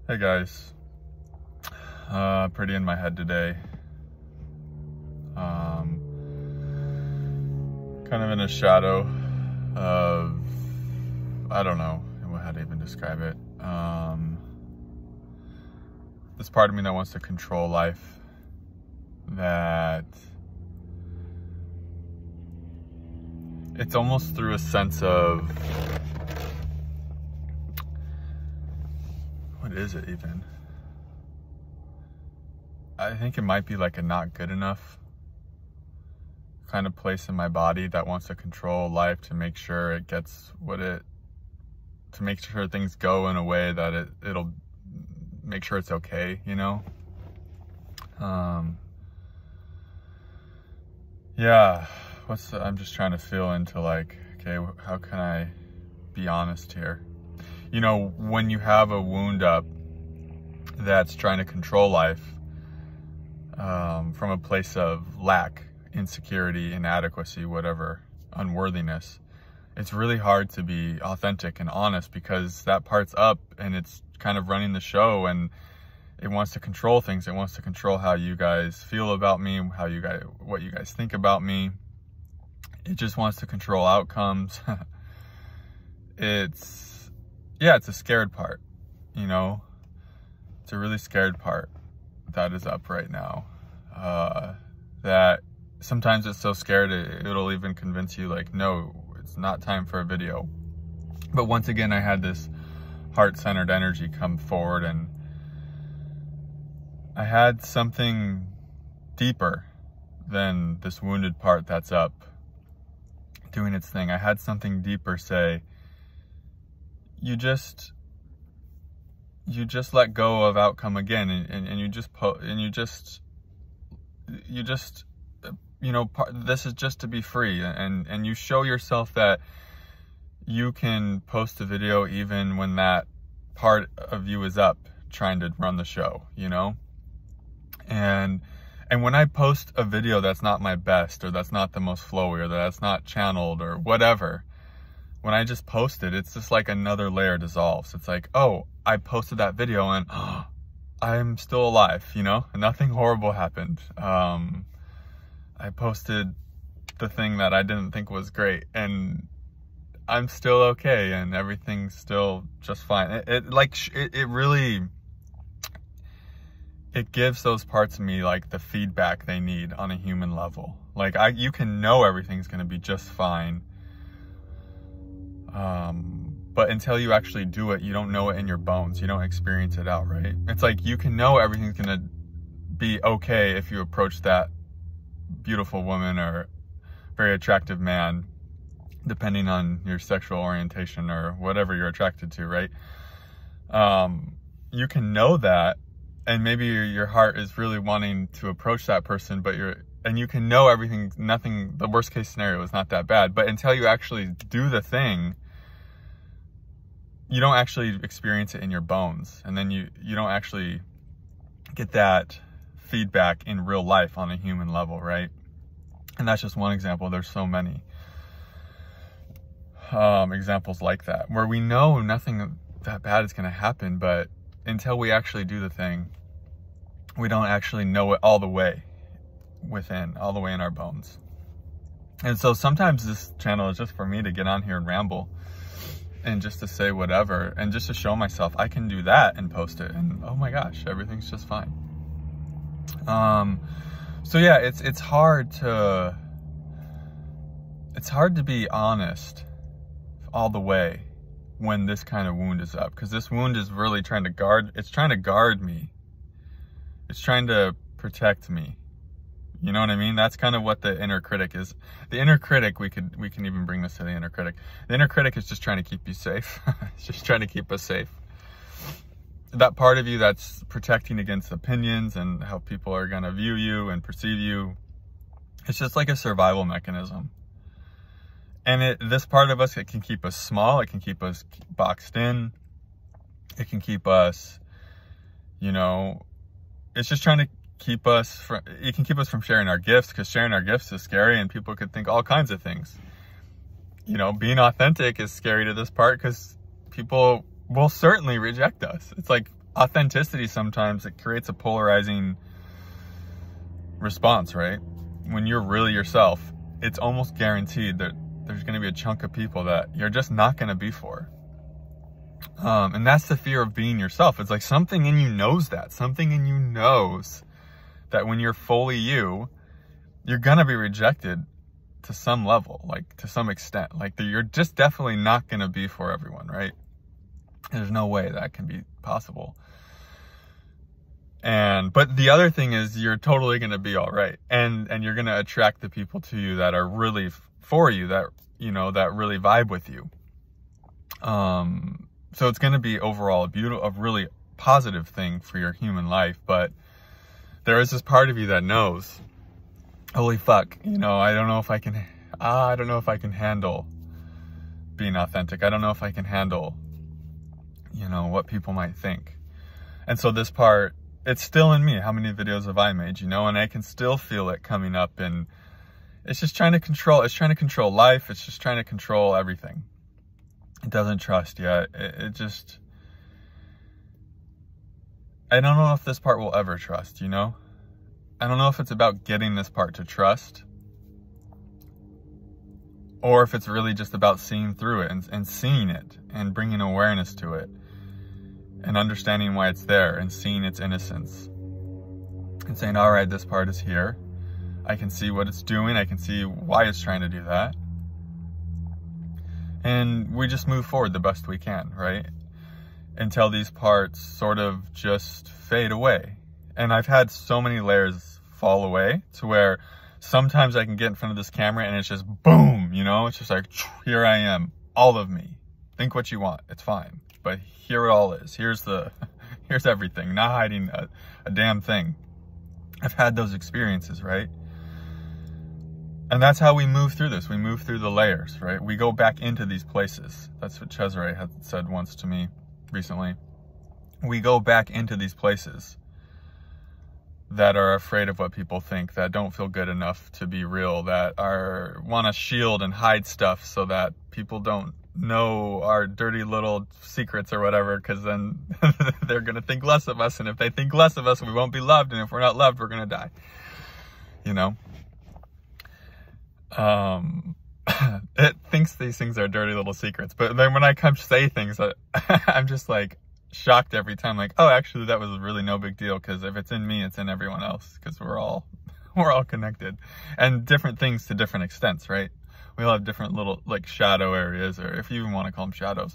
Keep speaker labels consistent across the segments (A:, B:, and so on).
A: Hey guys, pretty in my head today. Kind of in a shadow of, I don't know how to even describe it. This part of me that wants to control life, that it's almost through a sense of, what is it even? I think it might be like a not good enough kind of place in my body that wants to control life to make sure it gets to make sure things go in a way that it'll make sure it's okay, you know? Yeah, I'm just trying to feel into like, okay, how can I be honest here? You know, when you have a wound up that's trying to control life from a place of lack, insecurity, inadequacy, whatever, unworthiness, it's really hard to be authentic and honest because that part's up and it's kind of running the show and it wants to control things. It wants to control how you guys feel about me, what you guys think about me. It just wants to control outcomes. It's a scared part, you know? It's a really scared part that is up right now. That sometimes it's so scared, it'll even convince you like, no, it's not time for a video. But once again, I had this heart-centered energy come forward and I had something deeper than this wounded part that's up doing its thing. I had something deeper say, you just let go of outcome again, and this is just to be free, and you show yourself that you can post a video even when that part of you is up trying to run the show, you know? And when I post a video that's not my best, or that's not the most flowy, or that's not channeled or whatever, when I just post it, it's just like another layer dissolves. It's like, oh, I posted that video and I'm still alive, you know? Nothing horrible happened. I posted the thing that I didn't think was great and I'm still okay and everything's still just fine. It gives those parts of me like the feedback they need on a human level. Like you can know everything's gonna be just fine. But until you actually do it, you don't know it in your bones. You don't experience it out, right? It's like you can know everything's gonna be okay if you approach that beautiful woman or very attractive man, depending on your sexual orientation or whatever you're attracted to, right? You can know that, and maybe your heart is really wanting to approach that person, and you can know the worst case scenario is not that bad, but until you actually do the thing, you don't actually experience it in your bones. And then you don't actually get that feedback in real life on a human level, right? And that's just one example. There's so many examples like that, where we know nothing that bad is going to happen, but until we actually do the thing, we don't actually know it all the way in our bones. And so sometimes this channel is just for me to get on here and ramble and just to say whatever and just to show myself I can do that and post it and oh my gosh, everything's just fine. So yeah, it's hard to be honest all the way when this kind of wound is up, because this wound is really trying to guard me. It's trying to protect me. You know what I mean? That's kind of what the inner critic is. The inner critic, we can even bring this to the inner critic. The inner critic is just trying to keep you safe. It's just trying to keep us safe. That part of you that's protecting against opinions and how people are going to view you and perceive you. It's just like a survival mechanism. And this part of us, it can keep us small. It can keep us boxed in. It can keep us, it's just trying to keep us from sharing our gifts, because sharing our gifts is scary and people could think all kinds of things. Being authentic is scary to this part because people will certainly reject us. It's like authenticity, sometimes it creates a polarizing response, right? When you're really yourself, it's almost guaranteed that there's going to be a chunk of people that you're just not going to be for. And that's the fear of being yourself. It's like something in you knows that. Something in you knows that when you're fully you, you're going to be rejected to some level, like to some extent. Like you're just definitely not going to be for everyone, right? There's no way that can be possible. But the other thing is you're totally going to be all right. And you're going to attract the people to you that are really for you, that, you know, that really vibe with you. So it's going to be overall a really positive thing for your human life. But there is this part of you that knows, holy fuck, you know, I don't know if I can handle being authentic. I don't know if I can handle, you know, what people might think. And so this part, it's still in me. How many videos have I made, you know, and I can still feel it coming up, and it's just trying to control, life. It's just trying to control everything. It doesn't trust yet. It just, I don't know if this part will ever trust, you know? I don't know if it's about getting this part to trust, or if it's really just about seeing through it and seeing it and bringing awareness to it and understanding why it's there and seeing its innocence and saying, all right, this part is here. I can see what it's doing. I can see why it's trying to do that. And we just move forward the best we can, right? Until these parts sort of just fade away. And I've had so many layers fall away to where sometimes I can get in front of this camera and it's just boom, you know? It's just like, here I am, all of me. Think what you want, it's fine. But here it all is. Here's everything, not hiding a damn thing. I've had those experiences, right? And that's how we move through this. We move through the layers, right? We go back into these places. That's what Cesare had said once to me recently. We go back into these places that are afraid of what people think, that don't feel good enough to be real, that want to shield and hide stuff so that people don't know our dirty little secrets or whatever, because then they're going to think less of us. And if they think less of us, we won't be loved. And if we're not loved, we're going to die, you know? It thinks these things are dirty little secrets, but then when I come say things, I'm just like shocked every time, like, oh, actually that was really no big deal, because if it's in me, it's in everyone else, because we're all connected, and different things to different extents, right? We all have different little like shadow areas, or if you even want to call them shadows.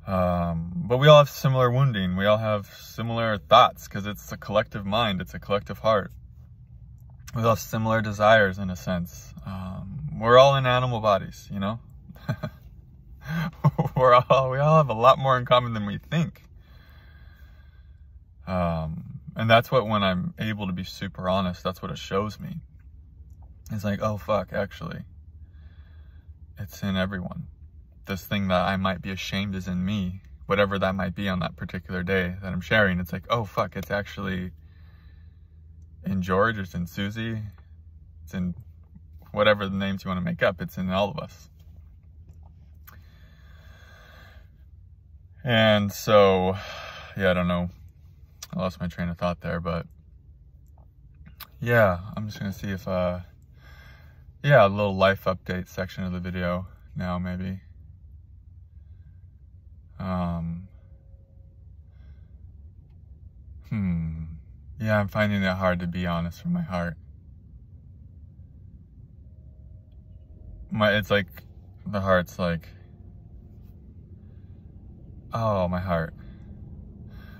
A: But we all have similar wounding. We all have similar thoughts, because it's a collective mind. It's a collective heart. We all have similar desires in a sense. We're all in animal bodies, you know? We all have a lot more in common than we think. And that's what, when I'm able to be super honest, that's what it shows me. It's like, oh fuck, actually, it's in everyone. This thing that I might be ashamed is in me, whatever that might be on that particular day that I'm sharing. It's like, oh fuck, it's actually in George, it's in Susie, it's in whatever the names you want to make up, it's in all of us. And so, yeah, I don't know, I lost my train of thought there, but yeah, I'm just gonna see if yeah, a little life update section of the video now, maybe. Yeah, I'm finding it hard to be honest from my heart. It's like, the heart's like, oh, my heart.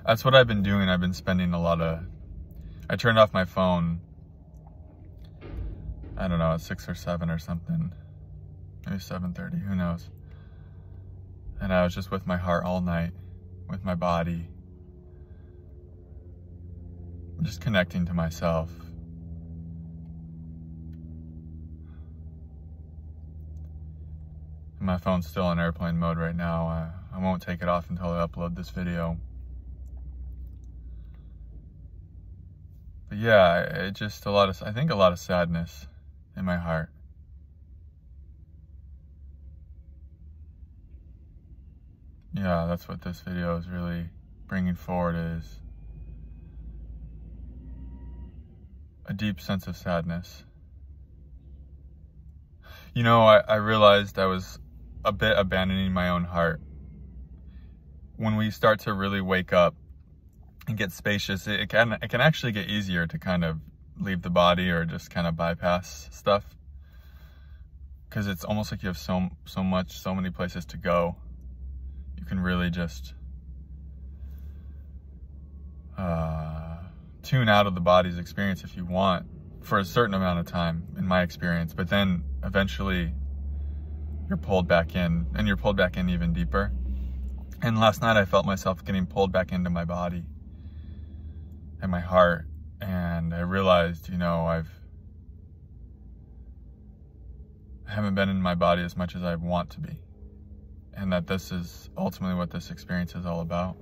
A: That's what I've been doing. I've been spending I turned off my phone, I don't know, at 6 or 7 or something. Maybe 7:30, who knows. And I was just with my heart all night, with my body. Just connecting to myself. My phone's still on airplane mode right now. I won't take it off until I upload this video. But yeah, it just I think a lot of sadness in my heart. yeah, that's what this video is really bringing forward, is a deep sense of sadness. You know, I realized I was a bit abandoning my own heart. When we start to really wake up and get spacious, it can actually get easier to kind of leave the body or just kind of bypass stuff, because it's almost like you have so many places to go. You can really just tune out of the body's experience if you want, for a certain amount of time, in my experience, but then eventually you're pulled back in, and you're pulled back in even deeper. And last night I felt myself getting pulled back into my body and my heart, and I realized, you know, I haven't been in my body as much as I want to be, and that this is ultimately what this experience is all about.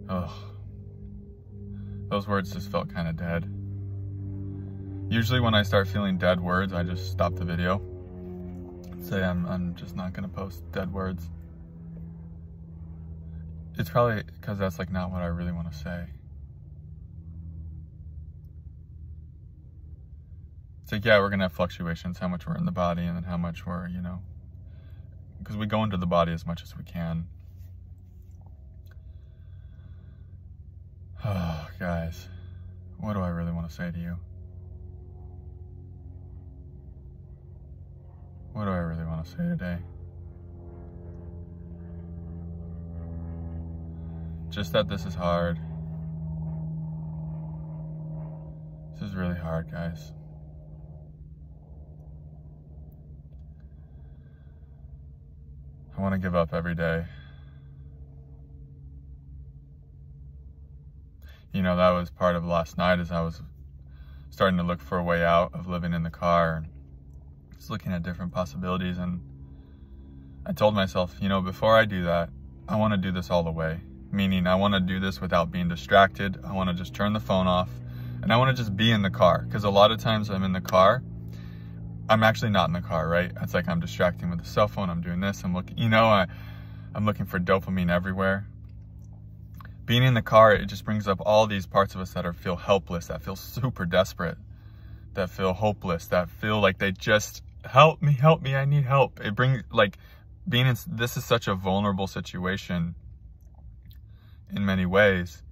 A: Ugh. Those words just felt kind of dead. Usually when I start feeling dead words, I just stop the video. Say I'm just not gonna post dead words. It's probably because that's like not what I really want to say. It's like, yeah, we're gonna have fluctuations, how much we're in the body and then how much we're, you know, because we go into the body as much as we can. Oh, guys, what do I really want to say to you? What do I really want to say today? Just that this is hard. This is really hard, guys. I want to give up every day. You know, that was part of last night, as I was starting to look for a way out of living in the car, and just looking at different possibilities. And I told myself, you know, before I do that, I want to do this all the way. Meaning, I want to do this without being distracted. I want to just turn the phone off, and I want to just be in the car. Because a lot of times I'm in the car, I'm actually not in the car, right? It's like I'm distracting with the cell phone. I'm doing this. I'm looking, you know, I'm looking for dopamine everywhere. Being in the car, it just brings up all these parts of us that feel helpless, that feel super desperate, that feel hopeless, that feel like they just, help me, I need help. It brings, like, being in, this is such a vulnerable situation in many ways.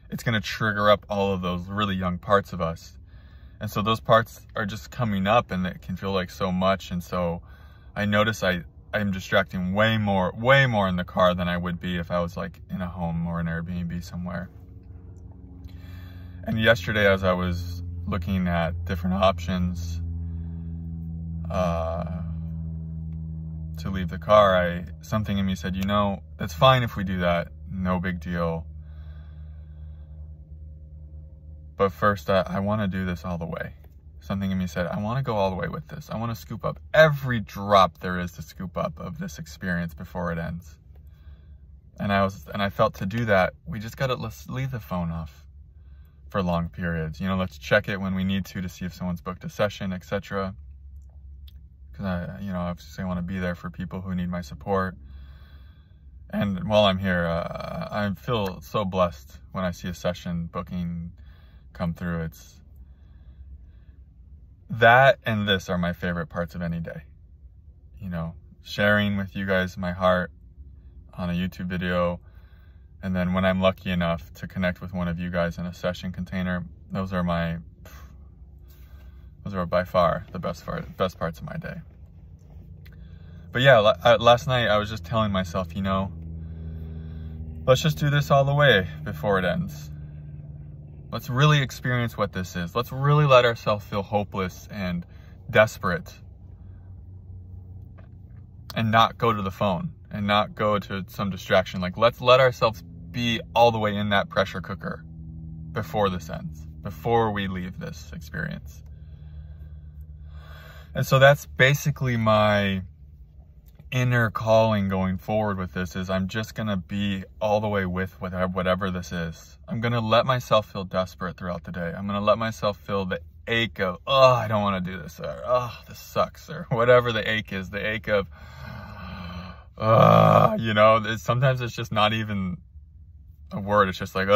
A: It's going to trigger up all of those really young parts of us. And so those parts are just coming up, and it can feel like so much. And so I notice I'm distracting way more in the car than I would be if I was like in a home or an Airbnb somewhere. And yesterday, as I was looking at different options to leave the car, something in me said, you know, it's fine if we do that, no big deal. But first, I want to do this all the way. Something in me said, I want to go all the way with this. I want to scoop up every drop there is to scoop up of this experience before it ends. And I felt, to do that, we just got to, let's leave the phone off for long periods. You know, let's check it when we need to see if someone's booked a session, etc. Because you know, obviously I want to be there for people who need my support. And while I'm here, I feel so blessed when I see a session booking come through. It's that and this are my favorite parts of any day. You know, sharing with you guys my heart on a YouTube video, and then when I'm lucky enough to connect with one of you guys in a session container, those are by far the best parts of my day. But yeah, last night I was just telling myself, you know, let's just do this all the way before it ends. Let's really experience what this is. Let's really let ourselves feel hopeless and desperate, and not go to the phone and not go to some distraction. Like, let's let ourselves be all the way in that pressure cooker before this ends, before we leave this experience. And so that's basically my inner calling going forward with this, is I'm just going to be all the way with whatever this is. I'm going to let myself feel desperate throughout the day. I'm going to let myself feel the ache of, oh, I don't want to do this, or oh, this sucks, or whatever the ache is, the ache of, you know, sometimes it's just not even a word. It's just like,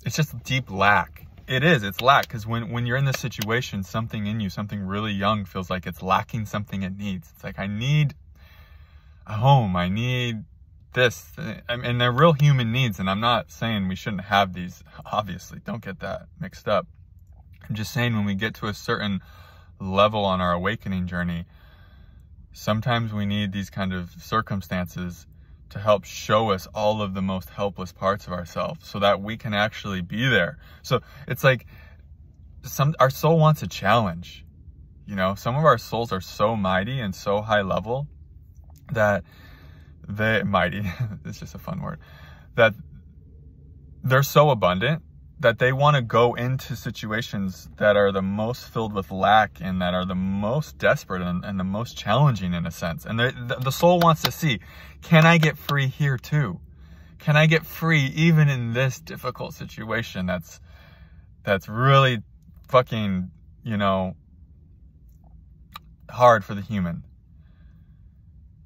A: it's just deep lack. It's lack. Because when you're in this situation, something in you, something really young feels like it's lacking something it needs. It's like, I need a home. I need this. And they're real human needs. And I'm not saying we shouldn't have these, obviously. Don't get that mixed up. I'm just saying when we get to a certain level on our awakening journey, sometimes we need these kind of circumstances to help show us all of the most helpless parts of ourselves so that we can actually be there. So it's like our soul wants a challenge. You know, some of our souls are so mighty and so high level that mighty, it's just a fun word, that they're so abundant that they want to go into situations that are the most filled with lack and that are the most desperate and the most challenging in a sense. And the soul wants to see, can I get free here too? Can I get free even in this difficult situation that's really fucking, you know, hard for the human?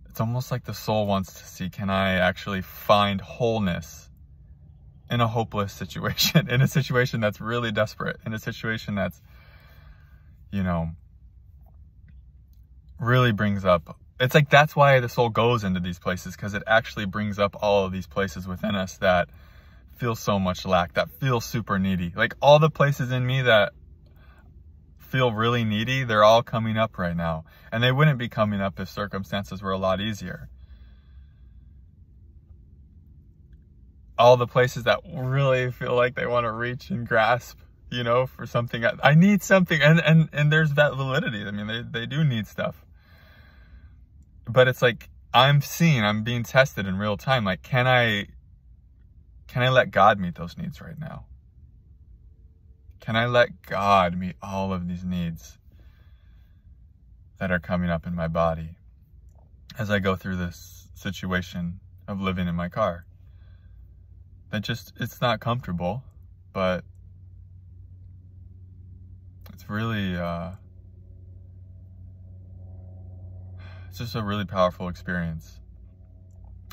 A: It's almost like the soul wants to see, can I actually find wholeness in a hopeless situation, in a situation that's really desperate, in a situation that's, you know, really brings up, it's like, that's why the soul goes into these places, because it actually brings up all of these places within us that feel so much lack, that feel super needy. Like all the places in me that feel really needy, they're all coming up right now. And they wouldn't be coming up if circumstances were a lot easier. All the places that really feel like they want to reach and grasp, you know, for something. I need something. And there's that validity. I mean, they do need stuff. But it's like, I'm being tested in real time. Like, can I let God meet those needs right now? Can I let God meet all of these needs that are coming up in my body as I go through this situation of living in my car? It's not comfortable, but it's really, it's just a really powerful experience.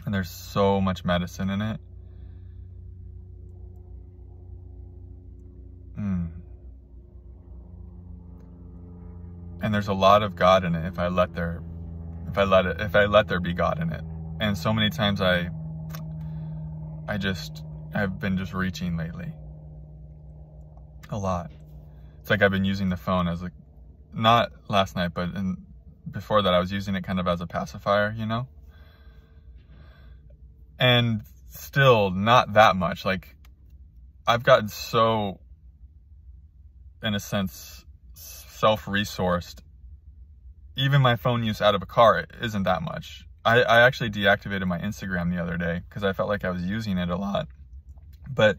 A: And there's so much medicine in it. And there's a lot of God in it if I let there be God in it. And so many times I've been just reaching lately. A lot. It's like I've been using the phone as not last night, but before that I was using it kind of as a pacifier, you know? And still not that much. Like, I've gotten so, in a sense, self-resourced. Even my phone use out of a car isn't that much. I actually deactivated my Instagram the other day because I felt like I was using it a lot, but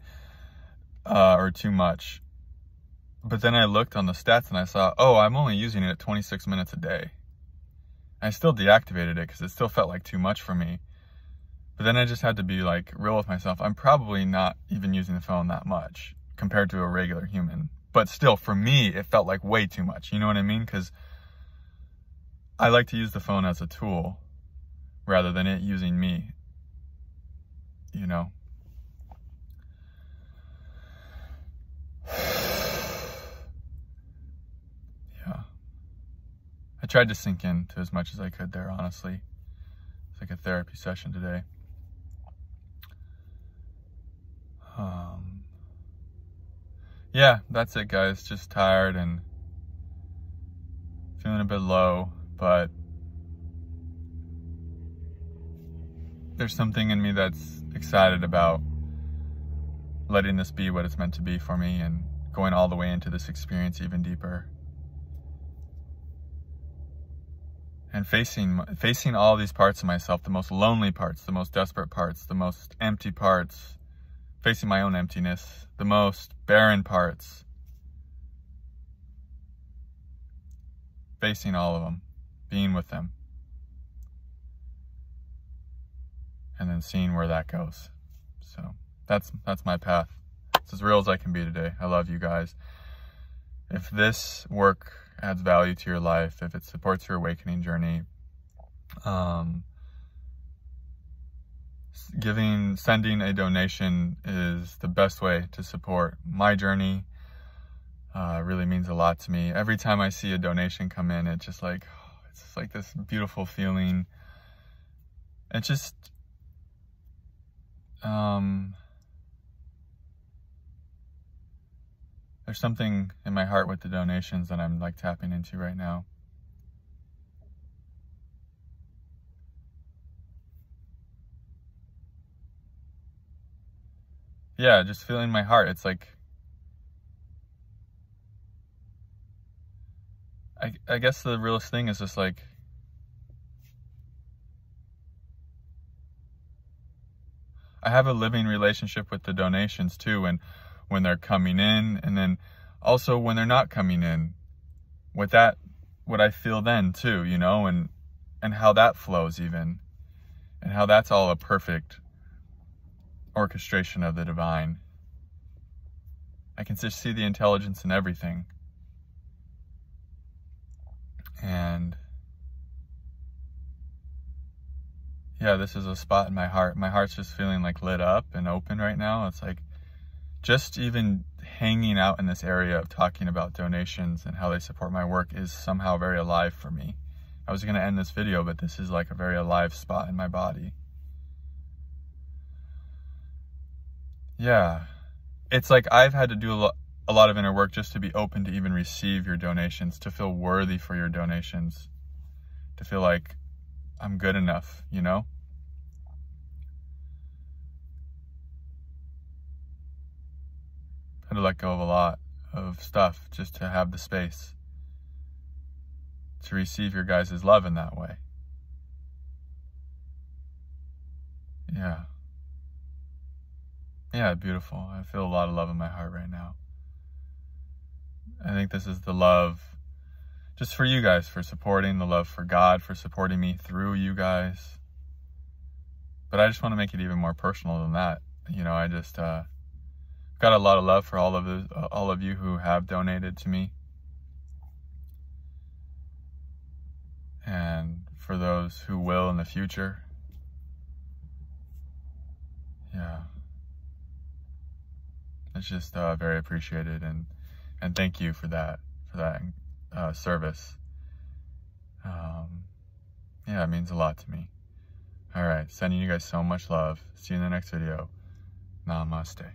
A: or too much. But then I looked on the stats and I saw, oh, I'm only using it at 26 minutes a day. I still deactivated it because it still felt like too much for me. But then I just had to be like real with myself. I'm probably not even using the phone that much compared to a regular human. But still, for me, it felt like way too much. You know what I mean? Because I like to use the phone as a tool rather than it using me, you know? Yeah. I tried to sink into as much as I could there, honestly. It's like a therapy session today. Yeah, that's it, guys. Just tired and feeling a bit low, but there's something in me that's excited about letting this be what it's meant to be for me and going all the way into this experience even deeper. And facing all these parts of myself, the most lonely parts, the most desperate parts, the most empty parts, facing my own emptiness, the most barren parts, facing all of them, being with them, and then seeing where that goes. So that's my path. It's as real as I can be today. I love you guys. If this work adds value to your life, if it supports your awakening journey, Sending a donation is the best way to support my journey. It really means a lot to me. Every time I see a donation come in, it's just like this beautiful feeling. It's just, there's something in my heart with the donations that I'm like tapping into right now. Yeah, just feeling my heart. It's like, I guess the realest thing is just like, I have a living relationship with the donations too, and when they're coming in, and then also when they're not coming in, with that, what I feel then too, you know, and how that flows even, and how that's all a perfect orchestration of the divine. I can just see the intelligence in everything. And yeah, this is a spot in my heart. My heart's just feeling like lit up and open right now. It's like just even hanging out in this area of talking about donations and how they support my work is somehow very alive for me. I was going to end this video, but this is like a very alive spot in my body. Yeah, it's like I've had to do a lot of inner work just to be open to even receive your donations, to feel worthy for your donations, to feel like I'm good enough, you know? Had to let go of a lot of stuff just to have the space to receive your guys' love in that way. Yeah. Yeah, beautiful. I feel a lot of love in my heart right now. I think this is the love just for you guys, for supporting, the love for God, for supporting me through you guys. But I just want to make it even more personal than that. You know, I just got a lot of love for all of you who have donated to me. And for those who will in the future. Yeah. It's just very appreciated, and thank you for that service. Yeah, it means a lot to me. All right, sending you guys so much love. See you in the next video. Namaste.